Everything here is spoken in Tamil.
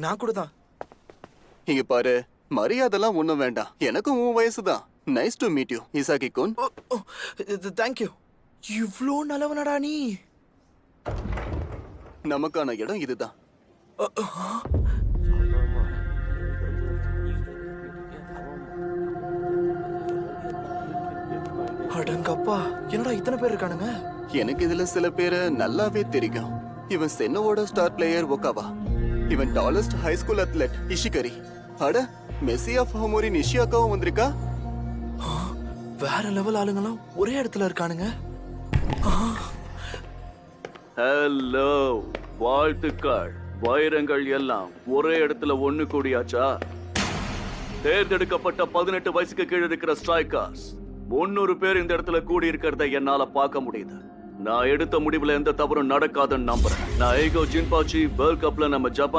நான் கூட தான். இங்க பாரு, மரியாதைலாம் ஒண்ணும் வேண்டாம். எனக்கும் உன் வயசுதான். Nice to meet you Isagi குன். தேங்க்யூ. இவ்ளோ நல்லவனடா நீ. நமக்கான இடம் இதுதான். அடங்கப்பா, என்னடா இத்தனை பேர் இருக்கானுங்க? எனக்கு இதுல சில பேரை நல்லாவே தெரியும். இவன் சென்னோட ஸ்டார் பிளேயர் ஒகாவா. இவன் டாலஸ்ட் ஹை ஸ்கூல் அத்லெட் இஷிகரி. அட, மெஸ்ஸி ஆஃப் ஹோமோரி நிஷியாக்காவும் வந்திருக்கா. வேற லெவல் ஆளுங்களாம் ஒரே இடத்துல இருக்கானுங்க. ஹலோ, வாழ்த்துக்கள். வைரங்கள் எல்லாம் ஒரே இடத்துல ஒண்ணு கூடியாச்சா? தேர்ந்தெடுக்கப்பட்ட 18 வயசுக்கு கீழே இருக்கிற ஸ்ட்ரைக்கர்ஸ் 300 பேர் இந்த இடத்துல கூடி இருக்கிறத என்னால பார்க்க முடியுது. நான் எடுத்த முடிவுல எந்த தவறும் நடக்காதுன்னு நம்புறேன். நான் ஏகோ ஜின்பாச்சி வேர்ல்ட் கப்ல நம்ம ஜப்பான்